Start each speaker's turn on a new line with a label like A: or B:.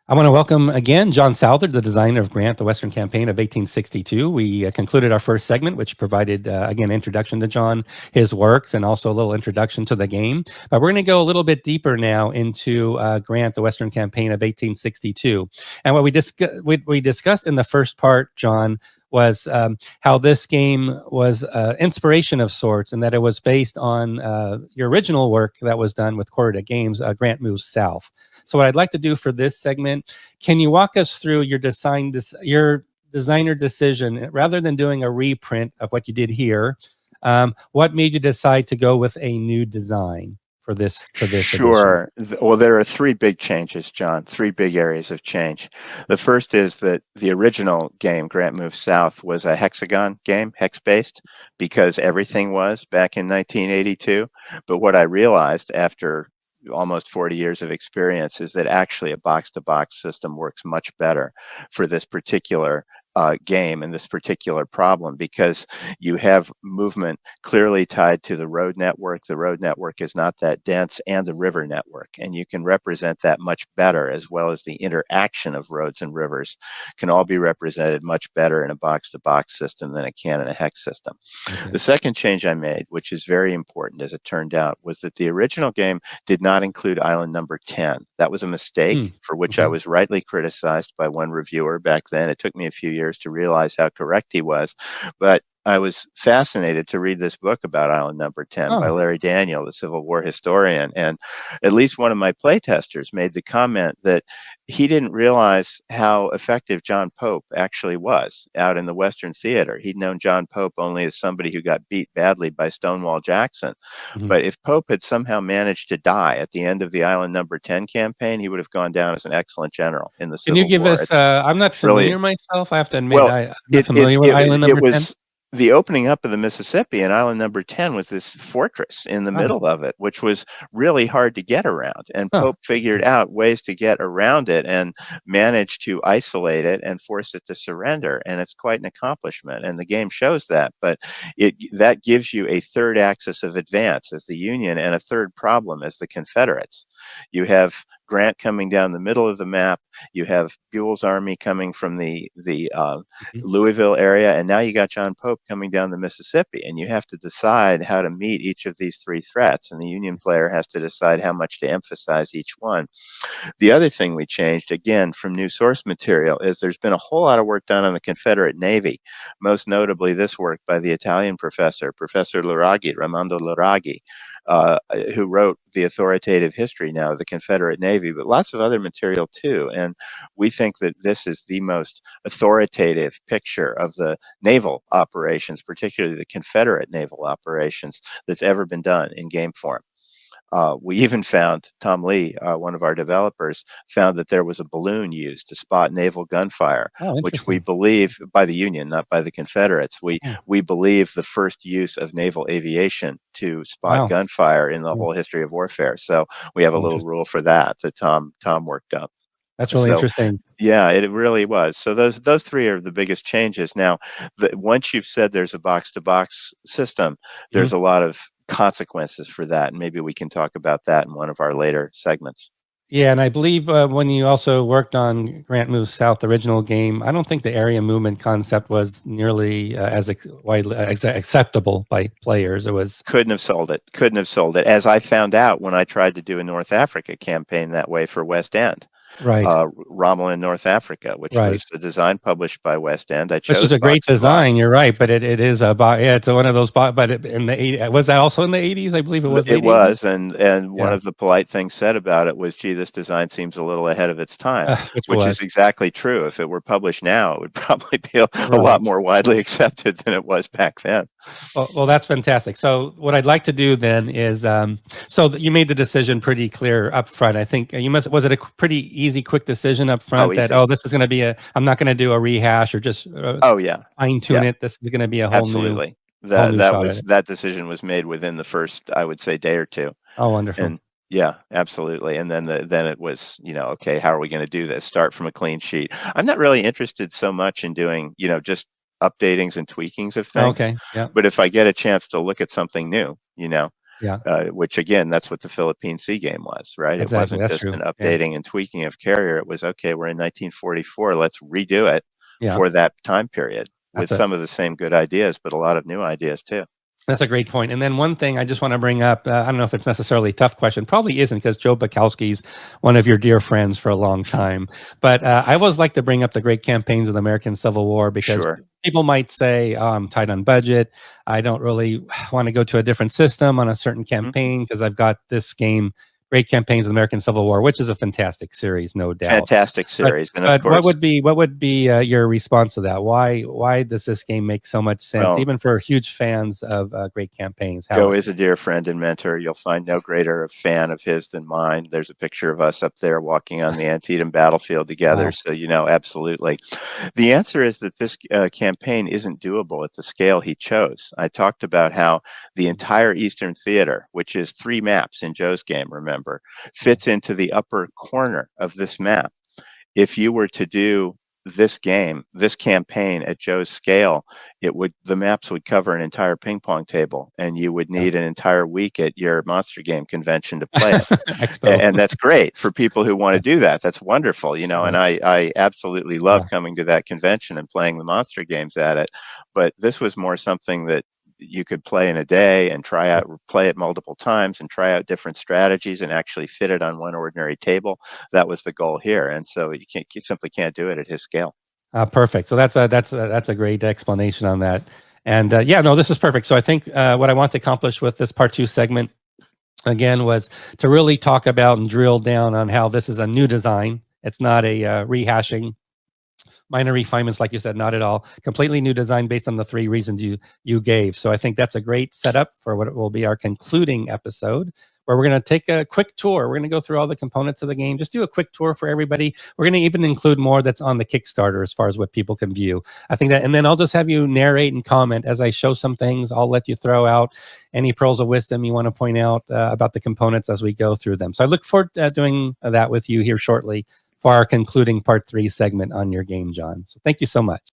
A: I want to welcome again Jon Southard, the designer of Grant, the Western Campaign of 1862. We concluded our first segment, which provided, again, introduction to Jon, his works, and also a little introduction to the game. But we're going to go a little bit deeper now into Grant, the Western Campaign of 1862. And what we discussed in the first part, Jon, was how this game was inspiration of sorts, and that it was based on your original work that was done with Corridor Games, Grant Moves South. So what I'd like to do for this segment, can you walk us through your designer decision, rather than doing a reprint of what you did here? What made you decide to go with a new design for this edition?
B: Sure. Well, there are three big changes, John, three big areas of change. The first is that the original game, Grant Moves South, was a hexagon game, hex-based, because everything was back in 1982. But what I realized after almost 40 years of experience is that actually a box-to-box system works much better for this particular game and this particular problem, because you have movement clearly tied to the road network. The road network is not that dense, and the river network, and you can represent that much better, as well as the interaction of roads and rivers can all be represented much better in a box-to-box system than it can in a hex system. Okay. The second change I made, which is very important as it turned out, was that the original game did not include island number 10. That was a mistake for which I was rightly criticized by one reviewer back then. It took me a few years to realize how correct he was, but I was fascinated to read this book about island number 10 by Larry Daniel, the Civil War historian. And at least one of my playtesters made the comment that he didn't realize how effective John Pope actually was out in the Western theater. He'd known John Pope only as somebody who got beat badly by Stonewall Jackson. But if Pope had somehow managed to die at the end of the island number 10 campaign, he would have gone down as an excellent general in the Civil War.
A: Can you give us, I'm not familiar myself, I have to admit,
B: well,
A: I'm not familiar with island number 10.
B: The opening up of the Mississippi, and island number 10 was this fortress in the middle of it, which was really hard to get around. And Pope figured out ways to get around it and managed to isolate it and force it to surrender. And it's quite an accomplishment. And the game shows that. But that gives you a third axis of advance as the Union, and a third problem as the Confederates. You have Grant coming down the middle of the map. You have Buell's army coming from the Louisville area, and now you got John Pope coming down the Mississippi, and you have to decide how to meet each of these three threats, and the Union player has to decide how much to emphasize each one. The other thing we changed, again, from new source material, is there's been a whole lot of work done on the Confederate Navy, most notably this work by the Italian professor, Professor Raimondo Luraghi, who wrote the authoritative history now of the Confederate Navy, but lots of other material too. And we think that this is the most authoritative picture of the naval operations, particularly the Confederate naval operations, that's ever been done in game form. We even found, Tom Lee, one of our developers, found that there was a balloon used to spot naval gunfire, which we believe, by the Union, not by the Confederates, we believe the first use of naval aviation to spot gunfire in the whole history of warfare. So we have a little rule for that Tom worked up.
A: That's really interesting.
B: Yeah, it really was. So those three are the biggest changes. Now, once you've said there's a box-to-box system, there's a lot of consequences for that, and maybe we can talk about that in one of our later segments.
A: Yeah, and I believe when you also worked on Grant Moves South, the original game, I don't think the area movement concept was nearly as widely acceptable by players. It was
B: couldn't have sold it, as I found out when I tried to do a North Africa campaign that way for West End.
A: Right.
B: Rommel in North Africa, which was the design published by West End. Which
A: is a great design. You're right, but it is it's one of those. But in the 80s, was that also in the 80s? I believe it was.
B: It was, and one of the polite things said about it was, "Gee, this design seems a little ahead of its time," which is exactly true. If it were published now, it would probably be a lot more widely accepted than it was back then.
A: Well, that's fantastic. So what I'd like to do then is, so you made the decision pretty clear up front. I think was it a pretty easy, quick decision up front this is going to be I'm not going to do a rehash or just fine tune it. This is going to be a whole new.
B: That decision was made within the first, I would say, day or two.
A: Oh, wonderful.
B: And yeah, absolutely. And then it was, okay, how are we going to do this? Start from a clean sheet. I'm not really interested so much in doing, just updatings and tweakings of things.
A: Okay. Yeah.
B: But if I get a chance to look at something new,
A: Yeah,
B: which again, that's what the Philippine Sea game was, right? It
A: exactly.
B: wasn't
A: That's
B: just
A: true.
B: an
A: Yeah,
B: updating and tweaking of carrier. It was, okay, we're in 1944, let's redo it
A: yeah.
B: for that time period with
A: That's a
B: some of the same good ideas, but a lot of new ideas too.
A: That's a great point. And then one thing I just want to bring up, I don't know if it's necessarily a tough question, probably isn't, because Joe Bukowski's one of your dear friends for a long time. But I always like to bring up the great campaigns of the American Civil War, because
B: Sure.
A: people might say, oh, I'm tight on budget. I don't really want to go to a different system on a certain
B: Mhm.
A: campaign because I've got this game, Great Campaigns of the American Civil War, which is a fantastic series, no doubt.
B: Fantastic
A: But
B: series. And of
A: but what
B: course,
A: would be your response to that? Why does this game make so much sense,
B: well,
A: even for huge fans of Great Campaigns?
B: Joe is a dear friend and mentor. You'll find no greater fan of his than mine. There's a picture of us up there walking on the Antietam battlefield together.
A: Wow.
B: So, absolutely. The answer is that this campaign isn't doable at the scale he chose. I talked about how the entire Eastern Theater, which is 3 maps in Joe's game, remember, fits into the upper corner of this map. If you were to do this campaign at Joe's scale, the maps would cover an entire ping pong table, and you would
A: Yeah.
B: need an entire week at your monster game convention to play it.
A: Expo.
B: And that's great for people who want to
A: Yeah.
B: do that. That's wonderful, and
A: Yeah.
B: I absolutely love
A: Yeah.
B: coming to that convention and playing the monster games at it. But this was more something that you could play in a day and play it multiple times and try out different strategies and actually fit it on one ordinary table. That was the goal here. And so you simply can't do it at his scale.
A: Perfect. So that's a great explanation on that. And yeah, no, this is perfect. So I think what I want to accomplish with this part 2 segment again was to really talk about and drill down on how this is a new design. It's not a rehashing, minor refinements, like you said, not at all. Completely new design based on the 3 reasons you gave. So I think that's a great setup for what will be our concluding episode, where we're going to take a quick tour. We're going to go through all the components of the game, just do a quick tour for everybody. We're going to even include more that's on the Kickstarter as far as what people can view. I think that, and then I'll just have you narrate and comment as I show some things. I'll let you throw out any pearls of wisdom you want to point out about the components as we go through them. So I look forward to doing that with you here shortly for our concluding part 3 segment on your game, Jon. So thank you so much.